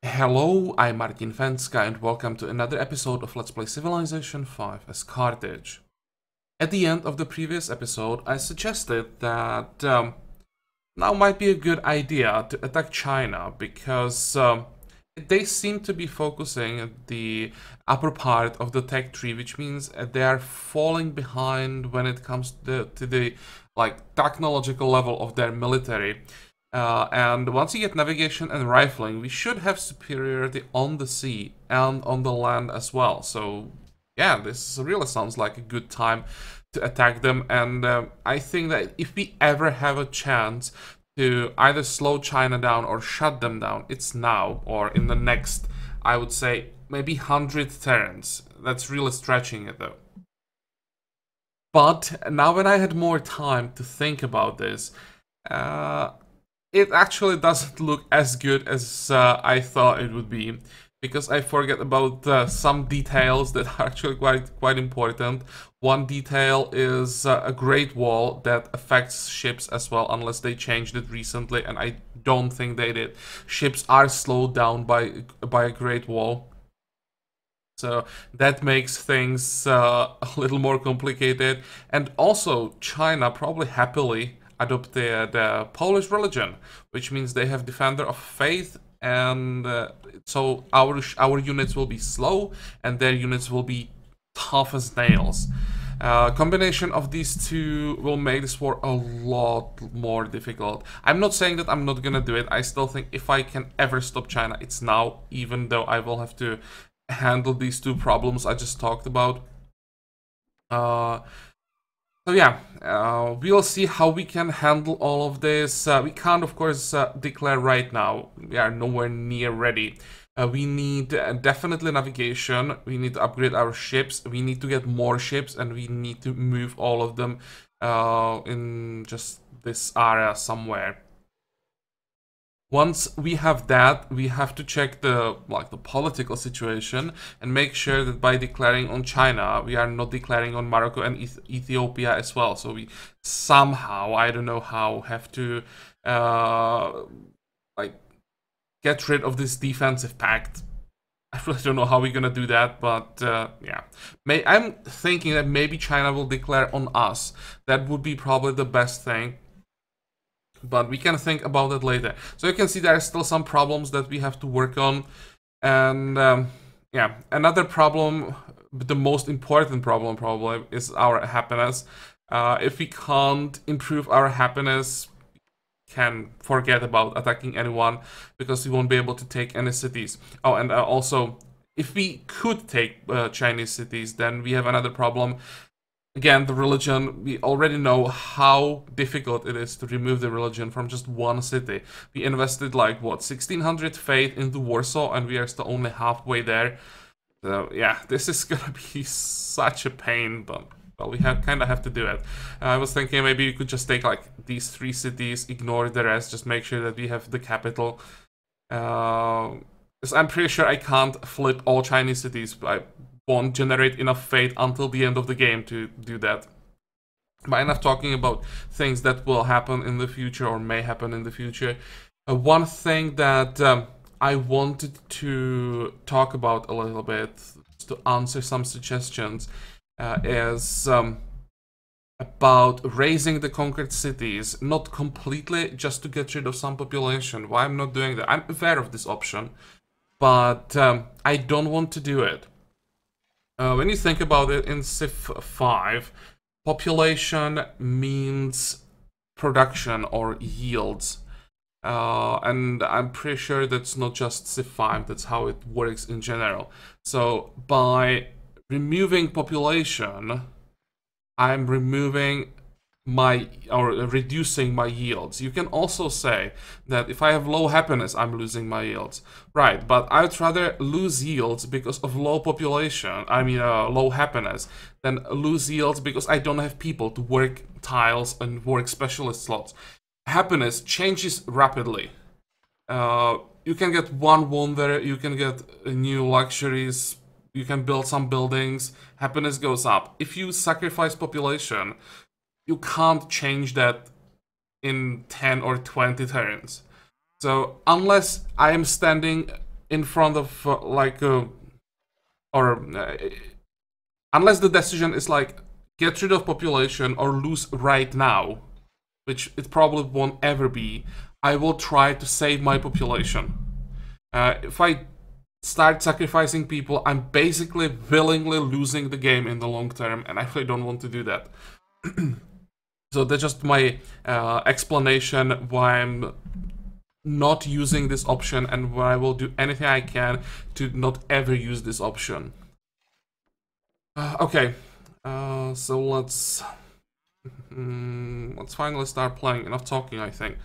Hello, I'm Martin Fencka and welcome to another episode of Let's Play Civilization 5 as Carthage. At the end of the previous episode, I suggested that now might be a good idea to attack China because they seem to be focusing at the upper part of the tech tree, which means they are falling behind when it comes to the technological level of their military. And once you get navigation and rifling, we should have superiority on the sea and on the land as well. So yeah, this really sounds like a good time to attack them. And I think that if we ever have a chance to either slow China down or shut them down, it's now or in the next, I would say, maybe 100 turns. That's really stretching it though. But now when I had more time to think about this, it actually doesn't look as good as I thought it would be, because I forget about some details that are actually quite important. One detail is a Great Wall that affects ships as well, unless they changed it recently, and I don't think they did. Ships are slowed down by a Great Wall. So that makes things a little more complicated. And also, China probably happily adopted the Polish religion, which means they have Defender of Faith, and so our units will be slow, and their units will be tough as nails. Combination of these two will make this war a lot more difficult. I'm not saying that I'm not gonna do it. I still think if I can ever stop China, it's now, even though I will have to handle these two problems I just talked about. So yeah, we'll see how we can handle all of this. We can't, of course, declare right now. We are nowhere near ready. We need definitely navigation. We need to upgrade our ships. We need to get more ships, and we need to move all of them in just this area somewhere. Once we have that, we have to check the political situation and make sure that by declaring on China, we are not declaring on Morocco and Ethiopia as well. So we somehow, I don't know how, have to get rid of this defensive pact. I really don't know how we're gonna do that, but yeah. I'm thinking that maybe China will declare on us. That would be probably the best thing. But we can think about it later. So you can see there are still some problems that we have to work on. And yeah, another problem, the most important problem probably, is our happiness. If we can't improve our happiness, we can forget about attacking anyone, because we won't be able to take any cities. Oh, and also, if we could take Chinese cities, then we have another problem. Again, the religion, we already know how difficult it is to remove the religion from just one city. We invested like, what, 1600 faith into Warsaw, and we are still only halfway there. So yeah, this is gonna be such a pain, but well, we kind of have to do it. I was thinking maybe we could just take like these 3 cities, ignore the rest, just make sure that we have the capital. I'm pretty sure I can't flip all Chinese cities. I won't generate enough faith until the end of the game to do that. But enough talking about things that will happen in the future or may happen in the future. One thing that I wanted to talk about a little bit, to answer some suggestions, is about raising the conquered cities, not completely, just to get rid of some population. Why I'm not doing that? I'm aware of this option, but I don't want to do it. When you think about it in Civ 5, population means production or yields. And I'm pretty sure that's not just Civ 5, that's how it works in general. So by removing population, I'm removing reducing my yields. You can also say that if I have low happiness, I'm losing my yields. Right, but I'd rather lose yields because of low population, low happiness, than lose yields because I don't have people to work tiles and work specialist slots. Happiness changes rapidly. You can get one wonder, you can get new luxuries, you can build some buildings, happiness goes up. If you sacrifice population, you can't change that in 10 or 20 turns. So unless I am standing in front of unless the decision is like get rid of population or lose right now, which it probably won't ever be, I will try to save my population. If I start sacrificing people, I'm basically willingly losing the game in the long term, and I really don't want to do that. So that's just my explanation why I'm not using this option and why I will do anything I can to not ever use this option. Okay, so let's finally start playing. Enough talking, I think.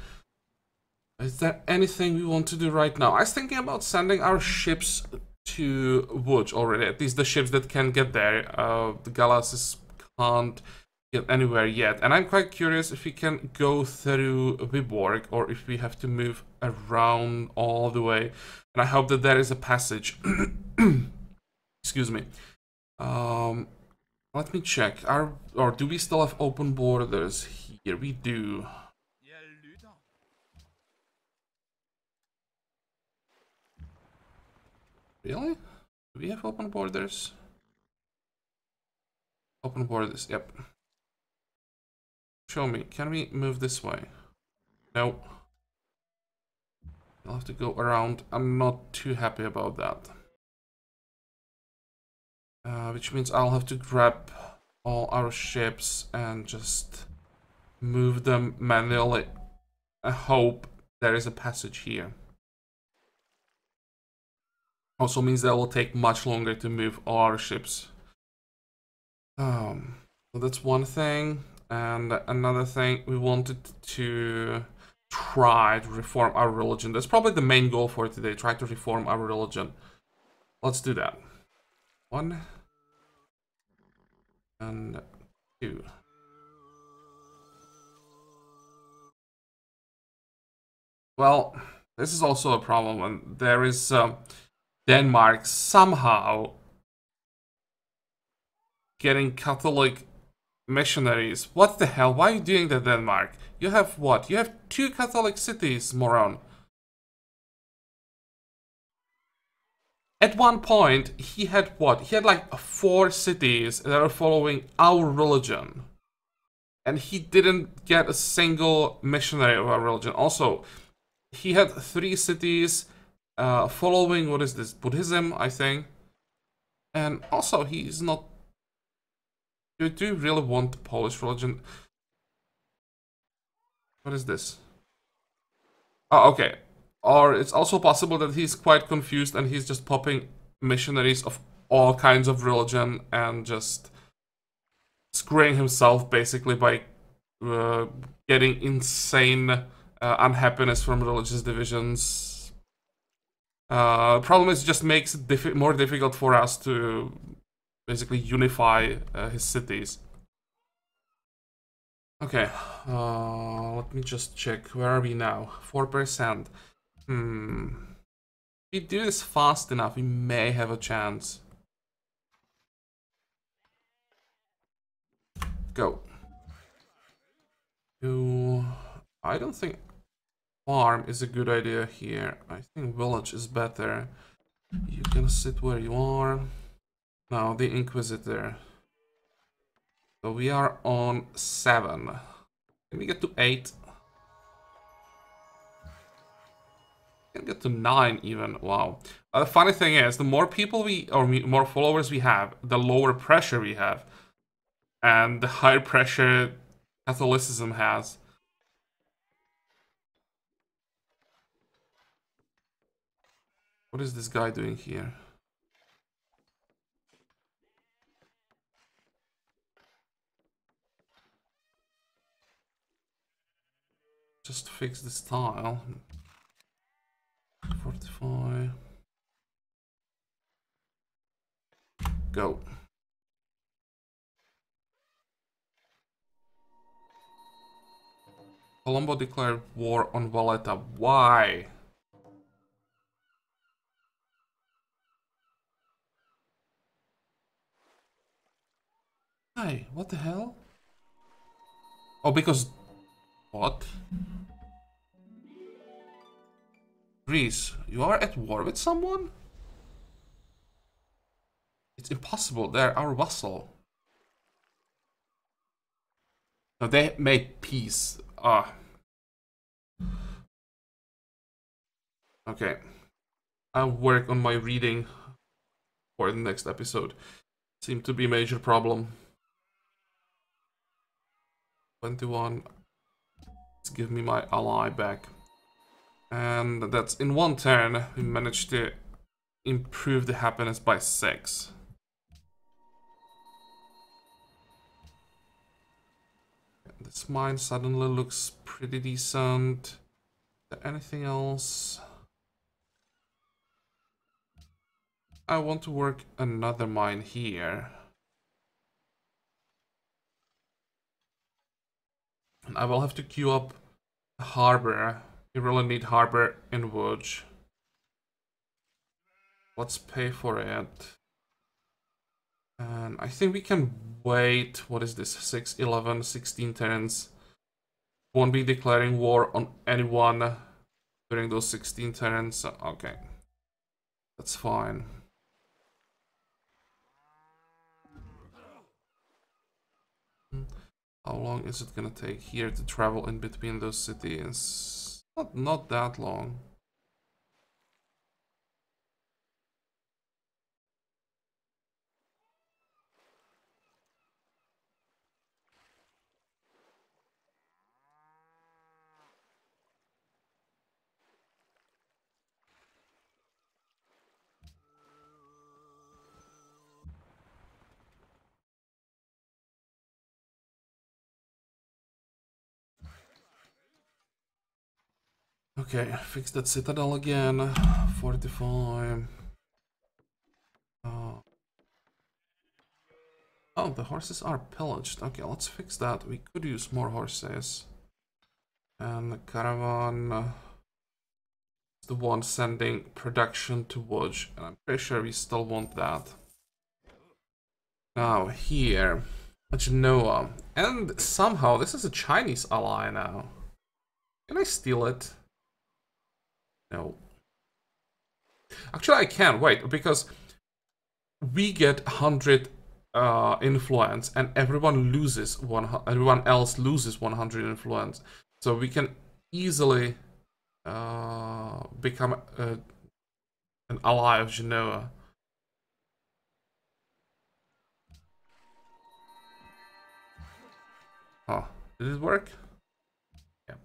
Is there anything we want to do right now? I was thinking about sending our ships to Wood already, at least the ships that can get there. The Galasses can't get anywhere yet, and I'm quite curious if we can go through Viborg or if we have to move around all the way, and I hope that there is a passage. Excuse me. Let me check. Or do we still have open borders here? We do. Really? Do we have open borders? Open borders, yep. Show me. Can we move this way? No. I'll have to go around. I'm not too happy about that. Which means I'll have to grab all our ships and just move them manually. I hope there is a passage here. Also means that will take much longer to move all our ships. So that's one thing. And another thing, we wanted to try to reform our religion. That's probably the main goal for today, try to reform our religion. Let's do that. 1 and 2. Well, this is also a problem, and there is Denmark somehow getting Catholic missionaries. What the hell? Why are you doing that, Denmark? You have what? You have 2 Catholic cities, moron. At one point, he had what? He had like 4 cities that are following our religion. And he didn't get a single missionary of our religion. Also, he had 3 cities following, what is this? Buddhism, I think. And also, he's not... Do you really want the Polish religion? What is this? Oh, okay. Or it's also possible that he's quite confused and he's just popping missionaries of all kinds of religion and just screwing himself basically by getting insane unhappiness from religious divisions. Problem is, it just makes it more difficult for us to basically unify his cities. Okay, let me just check. Where are we now? 4%. If we do this fast enough, we may have a chance. Go. I don't think farm is a good idea here. I think village is better. You can sit where you are. Now the Inquisitor. So we are on 7. Can we get to 8? Can get to 9 even. Wow. The funny thing is, the more people more followers we have, the lower pressure we have, and the higher pressure Catholicism has. What is this guy doing here? Just fix this tile. 45. Go. Colombo declared war on Valletta. Why? Why? What the hell? Oh, because... What? Greece, you are at war with someone? It's impossible, they're our vassal. No, they made peace. Ah. Okay. I'll work on my reading for the next episode. Seemed to be a major problem. 21. Let's give me my ally back. And that's in one turn, we managed to improve the happiness by 6. This mine suddenly looks pretty decent. Is there anything else? I want to work another mine here. And I will have to queue up a harbor. We really need harbor in Woods. Let's pay for it. And I think we can wait. What is this? 6, 11, 16 turns. Won't be declaring war on anyone during those 16 turns. Okay. That's fine. How long is it gonna take here to travel in between those cities? Not that long. Okay, fix that citadel again. 45. Oh, the horses are pillaged. Okay, let's fix that. We could use more horses. And the caravan is the one sending production to Wodge. And I'm pretty sure we still want that. Now, here. Genoa. And somehow, this is a Chinese ally now. Can I steal it? No. Actually, I can. Wait, because we get 100 influence, and everyone else loses 100 influence. So we can easily become an ally of Genoa. Oh, did it work? Yeah.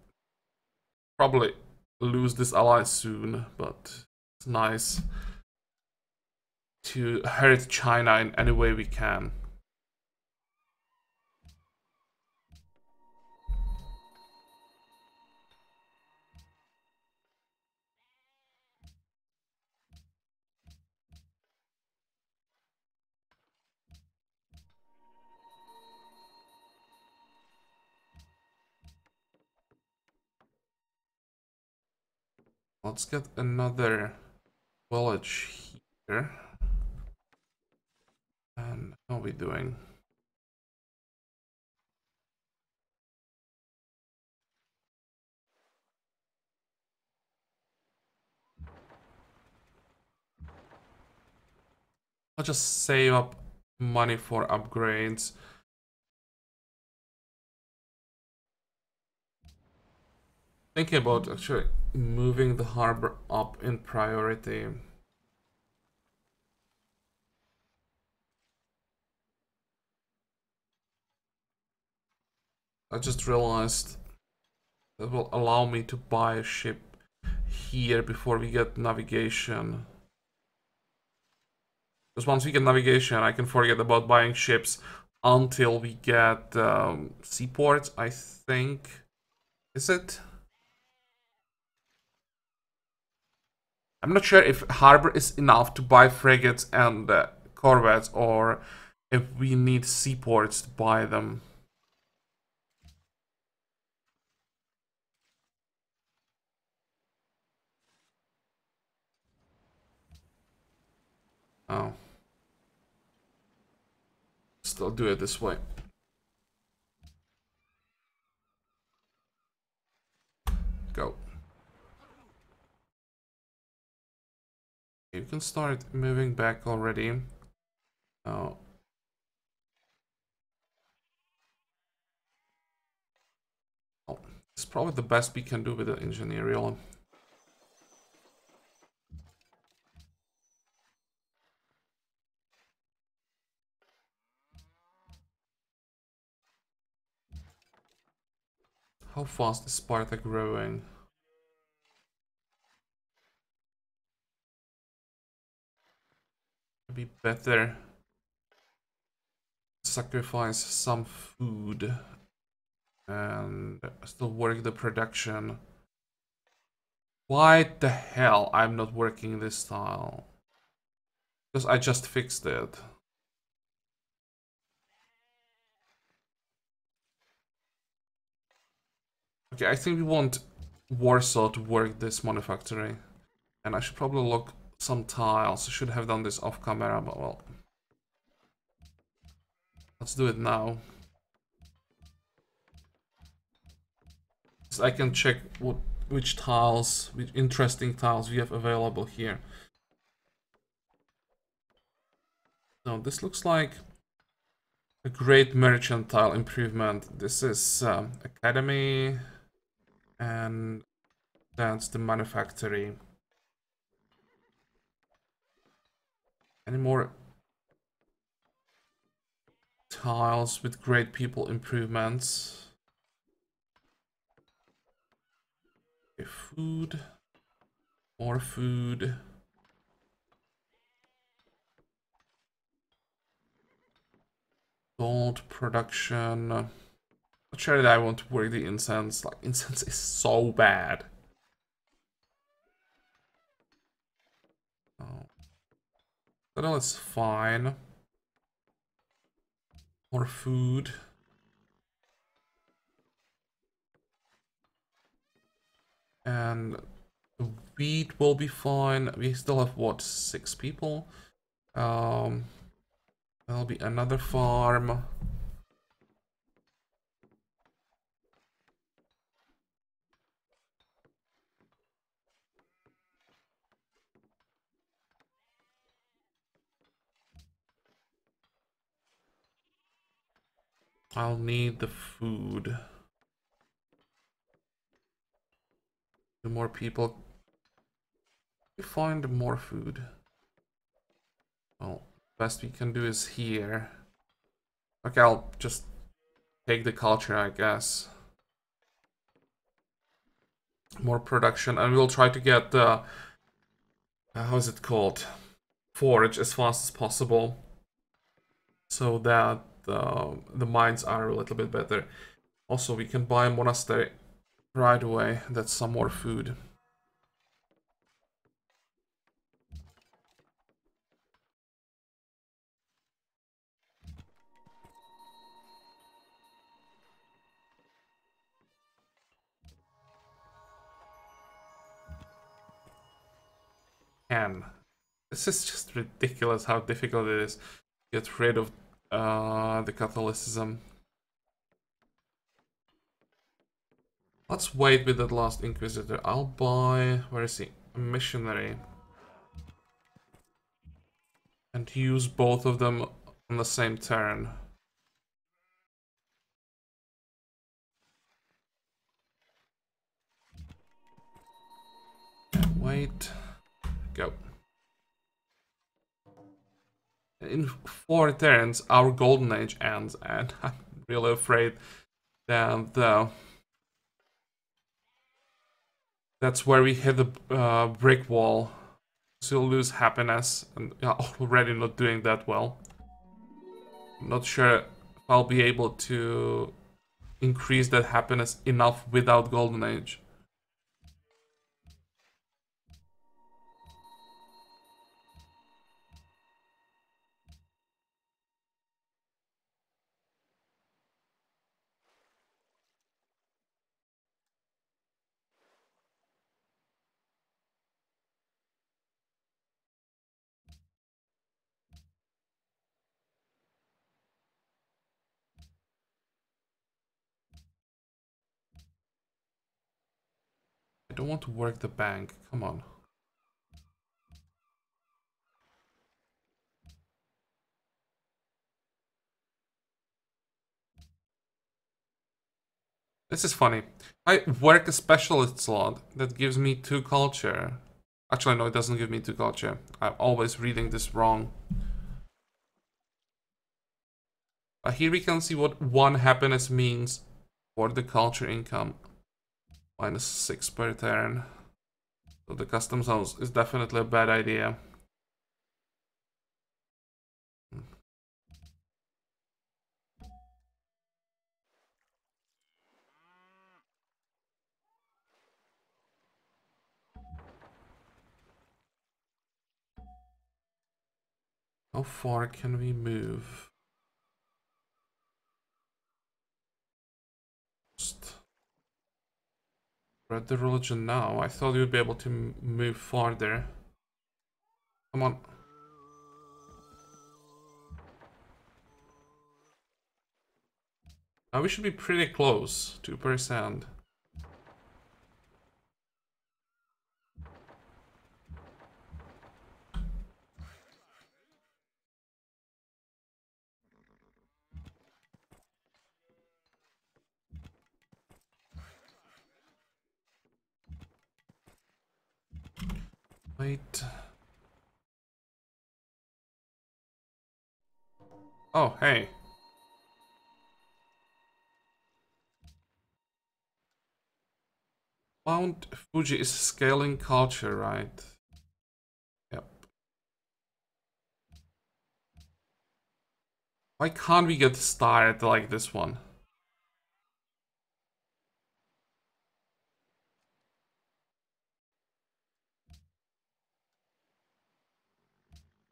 Probably lose this ally soon, but it's nice to hurt China in any way we can. Let's get another village here. And how are we doing? I'll just save up money for upgrades. Thinking about actually moving the harbor up in priority. I just realized that will allow me to buy a ship here before we get navigation. Because once we get navigation, I can forget about buying ships until we get seaports, I think. Is it? I'm not sure if harbor is enough to buy frigates and corvettes, or if we need seaports to buy them. Oh. Still do it this way. Go. can start moving back already. Oh. Oh, it's probably the best we can do with the engineering. How fast is Sparta growing? Maybe better sacrifice some food and still work the production. Why the hell I'm not working this tile? Because I just fixed it. Okay, I think we want Warsaw to work this manufactory. And I should probably look some tiles. I should have done this off camera, but well. Let's do it now. So I can check which tiles, which interesting tiles we have available here. Now this looks like a great merchant tile improvement. This is Academy, and that's the manufactory. Any more tiles with great people improvements? Okay, food, more food. Gold production. Not sure that I want to work the incense. Like, incense is so bad. Oh. But it's fine. More food. And the wheat will be fine. We still have, what, 6 people? There'll be another farm. I'll need the food. The more people. We find more food. Well, best we can do is here. Okay, I'll just take the culture, I guess. More production, and we'll try to get the how is it called, forage as fast as possible, so that the mines are a little bit better. Also, we can buy a monastery right away. That's some more food. And this is just ridiculous how difficult it is to get rid of the Catholicism. Let's wait with that last Inquisitor. I'll buy, where is he? A missionary. And use both of them on the same turn. Wait. Go. In 4 turns, our golden age ends, and I'm really afraid that that's where we hit the brick wall. So you'll lose happiness, and already not doing that well. I'm not sure if I'll be able to increase that happiness enough without golden age. I don't want to work the bank. Come on. This is funny. I work a specialist slot that gives me 2 culture. Actually, no, it doesn't give me 2 culture. I'm always reading this wrong. Here we can see what 1 happiness means for the culture income. -6 per turn. So the custom house is definitely a bad idea. How far can we move? Just spread the religion now. I thought you'd be able to move farther. Come on. Now we should be pretty close. 2%. Wait. Oh, hey. Mount Fuji is scaling culture, right? Yep. Why can't we get started like this one?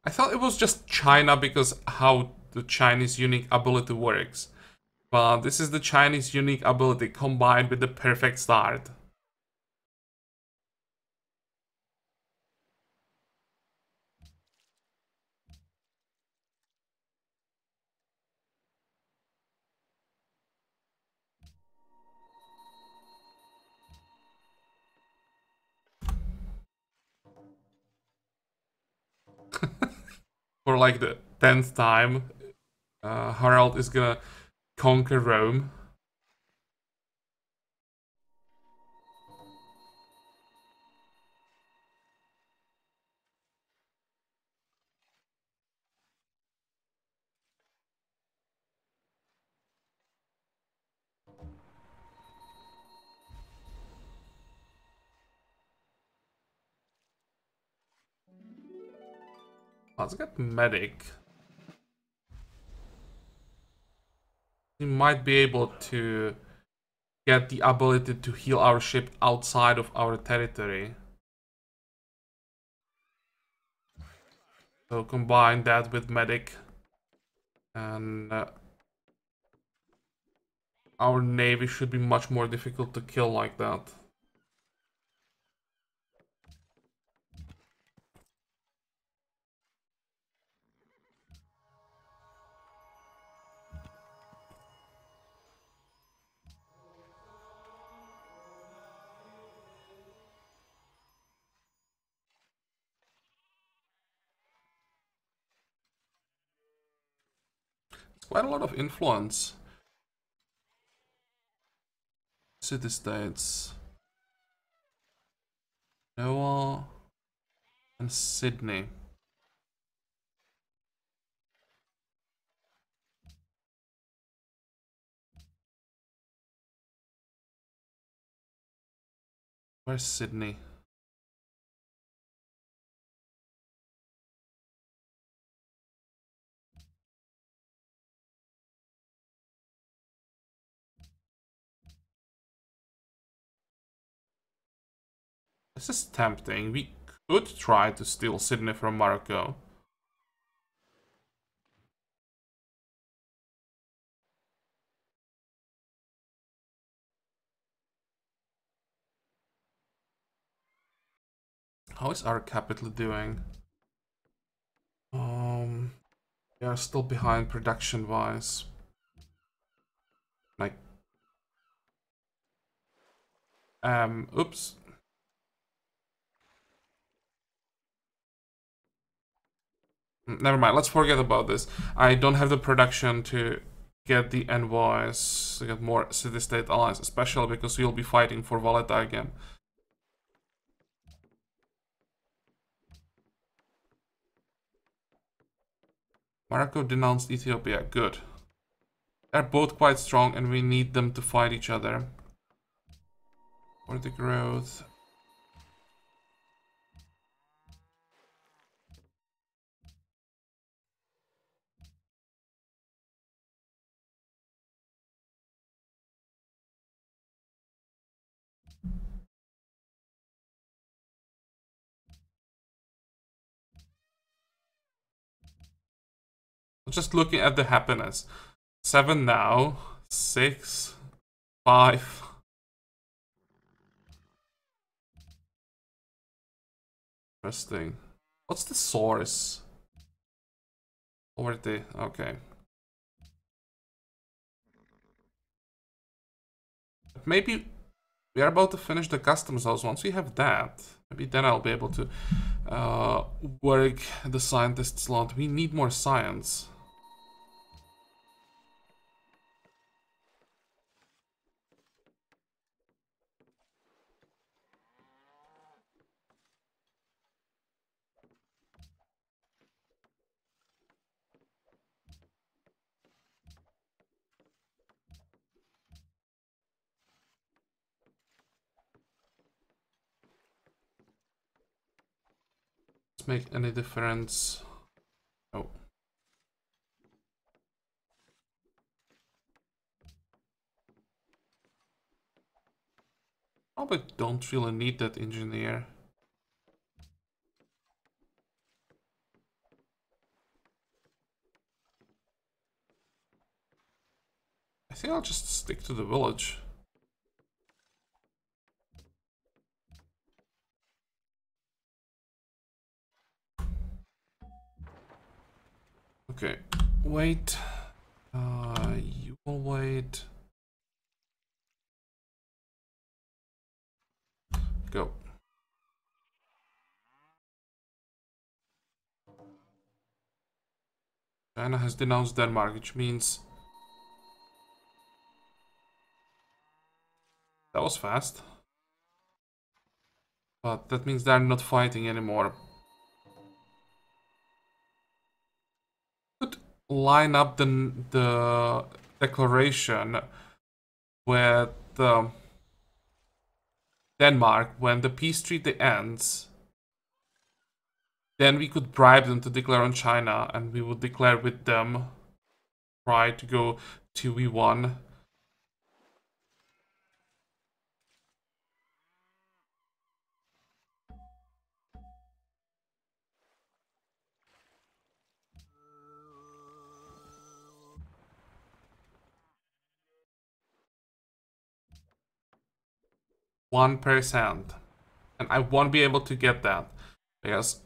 I thought it was just China because how the Chinese unique ability works. But this is the Chinese unique ability combined with the perfect start. For like the 10th time, Harald is gonna conquer Rome. Let's get medic. We might be able to get the ability to heal our ship outside of our territory. So combine that with medic, and our navy should be much more difficult to kill like that. It's quite a lot of influence. City-states. Noah and Sydney. Where's Sydney? This is tempting. We could try to steal Sydney from Morocco. How is our capital doing? We are still behind production-wise. Like, oops. Never mind, let's forget about this. I don't have the production to get the envoys, to get more city-state allies, especially because we'll be fighting for Valletta again. Morocco denounced Ethiopia, good. They're both quite strong and we need them to fight each other. For the growth. Just looking at the happiness. 7 now. 6. 5. Interesting. What's the source? Poverty, okay. Maybe we are about to finish the customs house. Once we have that, maybe then I'll be able to work the scientist slot. We need more science. Let's make any difference. Oh. Probably don't really need that engineer. I think I'll just stick to the village. Okay, wait. You will wait. Go. China has denounced Denmark, which means... That was fast. But that means they're not fighting anymore. Could line up the declaration with Denmark when the peace treaty ends. Then we could bribe them to declare on China, and we would declare with them. Try to go 2v1. %, and I won't be able to get that because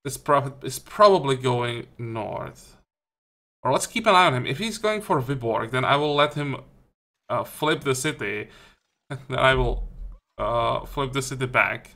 this prophet is probably going north. Or let's keep an eye on him. If he's going for Viborg, then I will let him flip the city. Then I will flip the city back.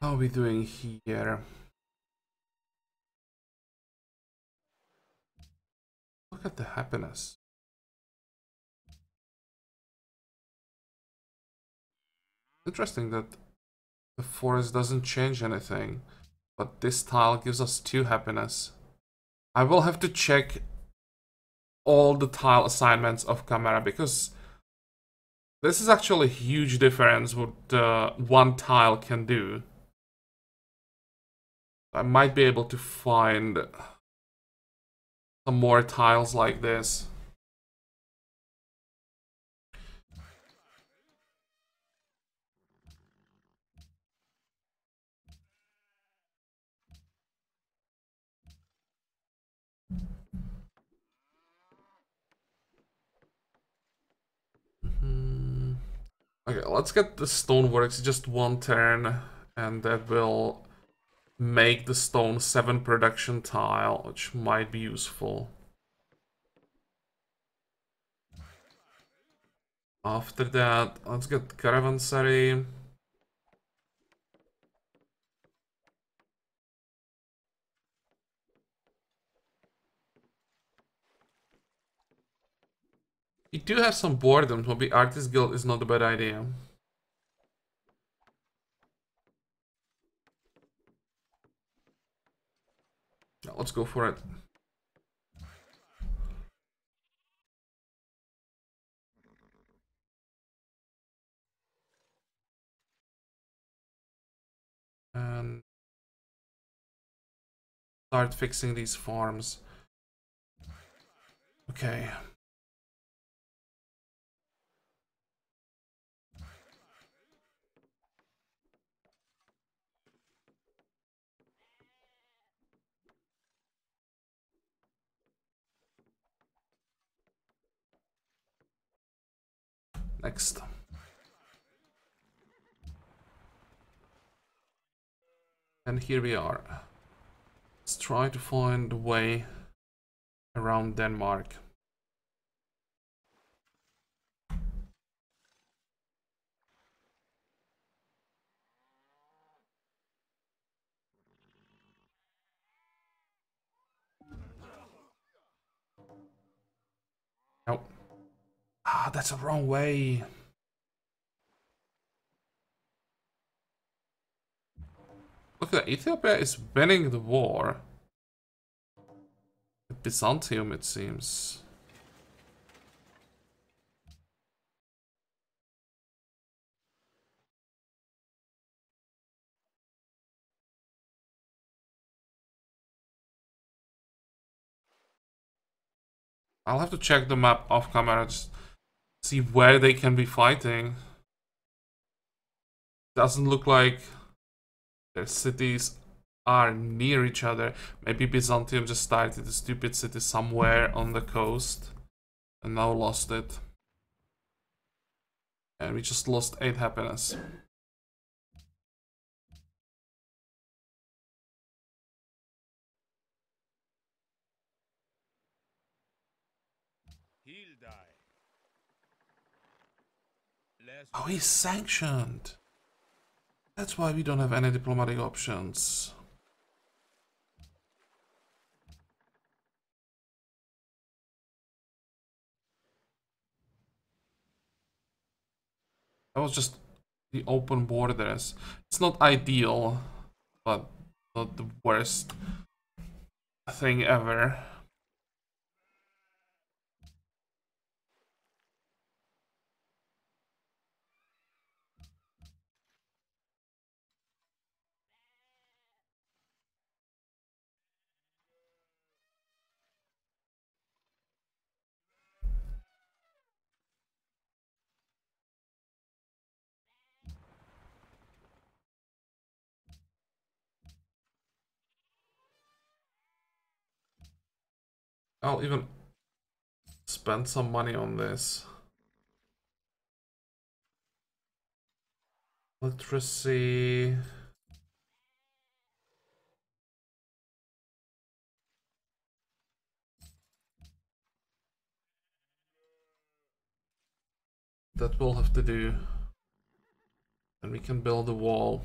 How are we doing here? Look at the happiness. Interesting that the forest doesn't change anything, but this tile gives us 2 happiness. I will have to check all the tile assignments of camera because this is actually a huge difference what one tile can do. I might be able to find some more tiles like this. Okay, let's get the stoneworks just one turn, and that will make the stone 7 production tile, which might be useful. After that, let's get caravanserai. We do have some boredom, maybe Artist Guild is not a bad idea. Yeah, let's go for it. And start fixing these farms. Okay. Next. And here we are. Let's try to find a way around Denmark. Nope. Ah, that's the wrong way. Look at that, Ethiopia is winning the war. With Byzantium, it seems. I'll have to check the map off camera, just see where they can be fighting. Doesn't look like their cities are near each other. Maybe Byzantium just started a stupid city somewhere on the coast and now lost it. And we just lost 8 happiness. He'll die. Oh, he's sanctioned. That's why we don't have any diplomatic options. That was just the open borders. It's not ideal, but not the worst thing ever. I'll even spend some money on this. Literacy. That will have to do. And we can build a wall.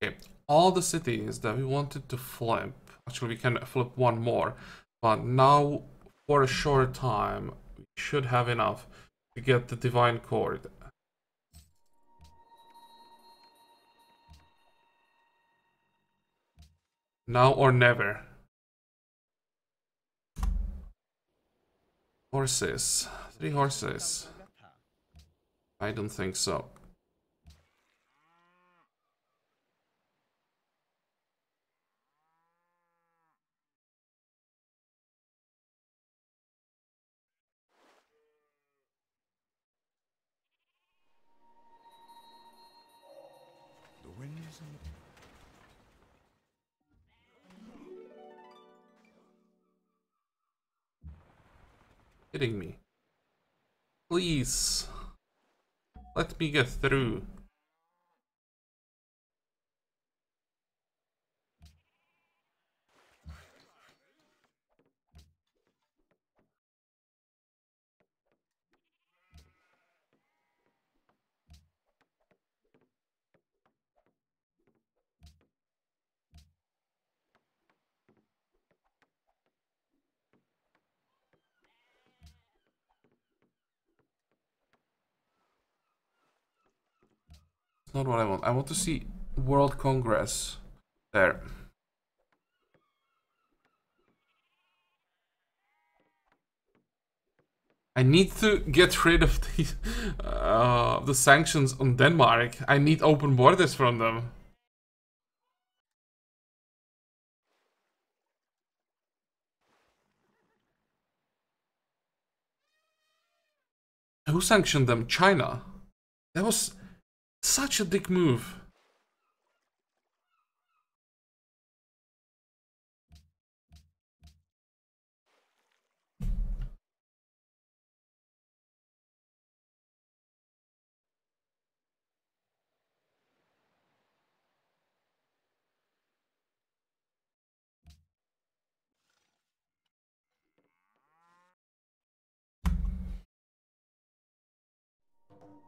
Okay, all the cities that we wanted to flip, actually we can flip one more, but now for a short time we should have enough to get the divine chord. Now or never. Horses. 3 horses. I don't think so. The winds and the... Kidding me. Please. Let me get through. It's not what I want. I want to see World Congress. There. I need to get rid of the sanctions on Denmark. I need open borders from them. Who sanctioned them? China. That was such a dick move.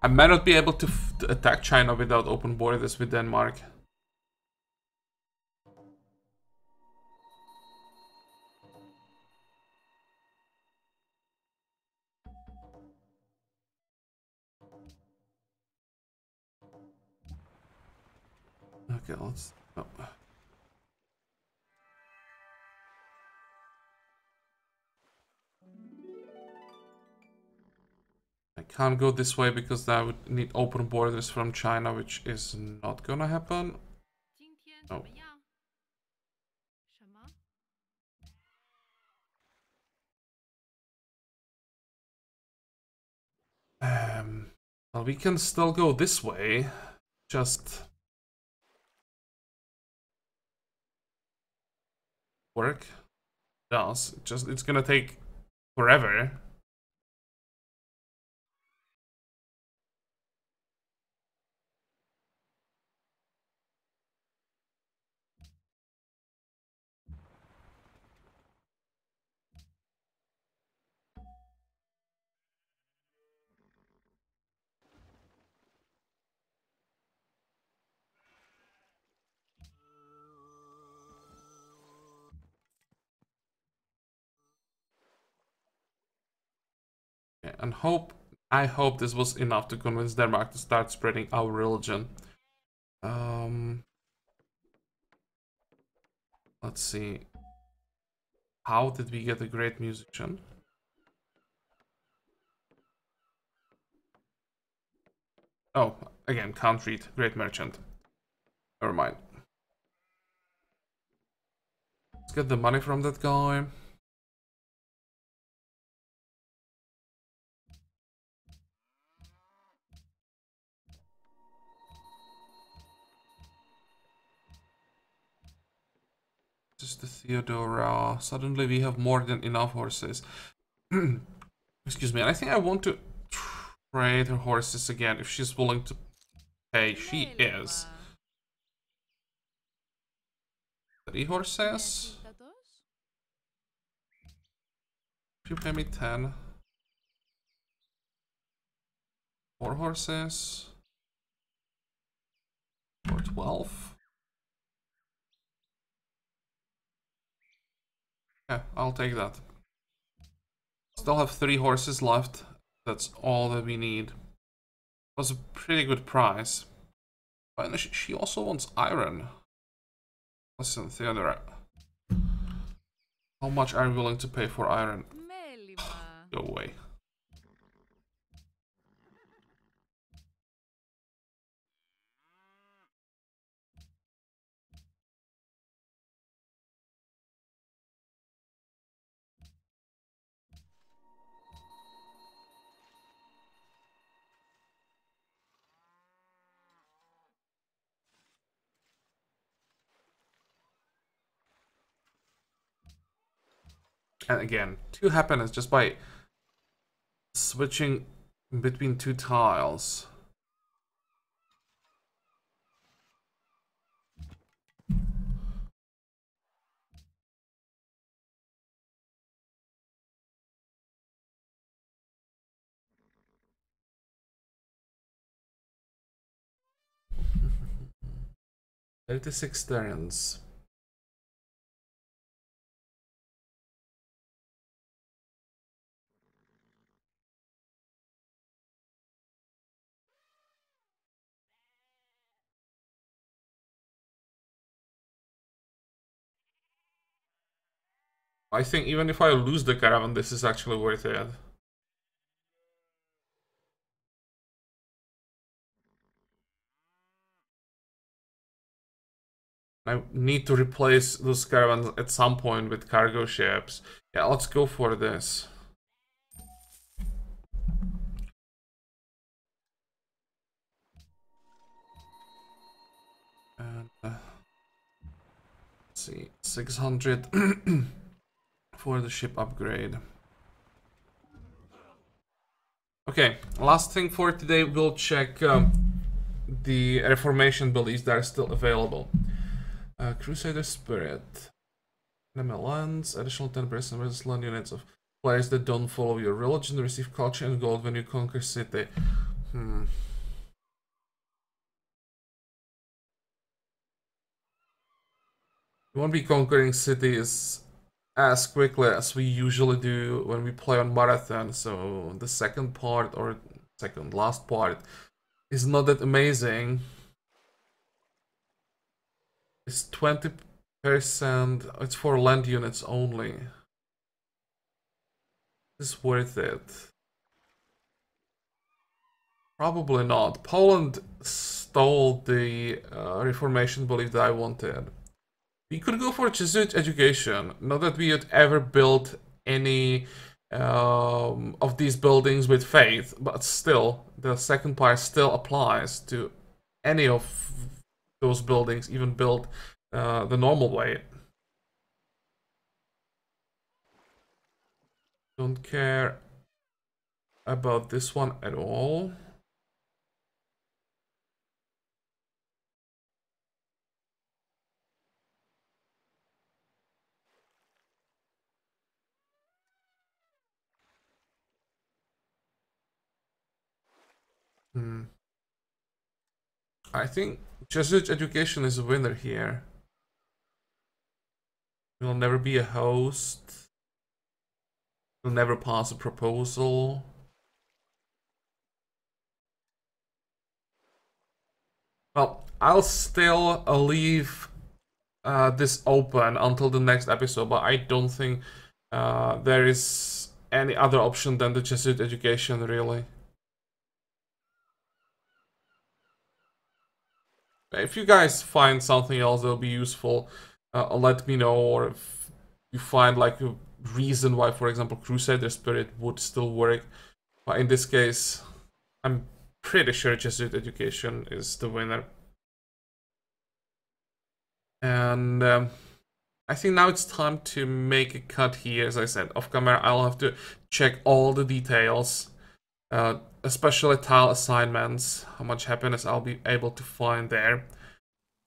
I might not be able to attack China without open borders with Denmark. Okay, let's... Oh. I can't go this way because I would need open borders from China, which is not gonna happen. No. Well, we can still go this way. Just... work? Does. Just, it's gonna take forever. And I hope this was enough to convince Denmark to start spreading our religion. Let's see. How did we get a great musician? Oh, again, can't read. Great merchant. Never mind. Let's get the money from that guy. Just the Theodora. Suddenly we have more than enough horses. Excuse me, and I think I want to trade her horses again if she's willing to pay. She is. 3 horses? If you pay me 10. 4 horses. Or 12. Yeah, I'll take that. Still have 3 horses left. That's all that we need. Was a pretty good price. And she also wants iron. Listen, Theodora. How much are you willing to pay for iron? Go away. And again, 2 happiness just by switching between 2 tiles. $36 turns. I think even if I lose the caravan, this is actually worth it. I need to replace those caravans at some point with cargo ships. Yeah, let's go for this. And let's see, 600 for the ship upgrade. Okay, last thing for today, we'll check the Reformation beliefs that are still available. Crusader Spirit. Enemy lands, additional 10% versus land units of players that don't follow your religion receive culture and gold when you conquer city. You won't be conquering cities as quickly as we usually do when we play on Marathon, so the second part, or second last part, is not that amazing. It's 20%, it's for land units only. Is worth it? Probably not. Poland stole the Reformation belief that I wanted. We could go for Jesuit education. Not that we had ever built any of these buildings with faith, but still, the second part still applies to any of those buildings, even built the normal way. Don't care about this one at all. I think Jesuit education is a winner here. We'll never be a host. We'll never pass a proposal. Well, I'll still leave this open until the next episode, but I don't think there is any other option than the Jesuit education, really. If you guys find something else that'll be useful, let me know, or if you find like a reason why, for example, Crusader Spirit would still work. But in this case, I'm pretty sure Jesuit education is the winner. And I think now it's time to make a cut here. As I said, off camera, I'll have to check all the details, especially tile assignments, how much happiness I'll be able to find there.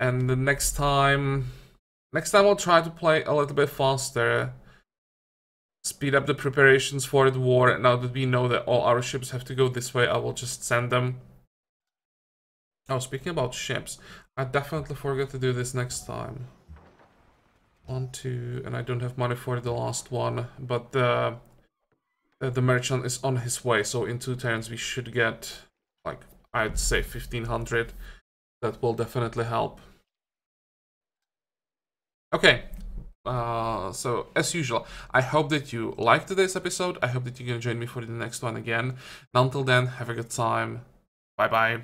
And the next time I'll try to play a little bit faster, speed up the preparations for the war. Now that we know that all our ships have to go this way, I will just send them. Oh, speaking about ships, I definitely forgot to do this next time. 1, 2, and I don't have money for the last one, but the merchant is on his way, so in 2 turns we should get, like, I'd say 1500. That will definitely help. Okay. So, as usual, I hope that you liked today's episode. I hope that you're going to join me for the next one again. And until then, have a good time. Bye-bye.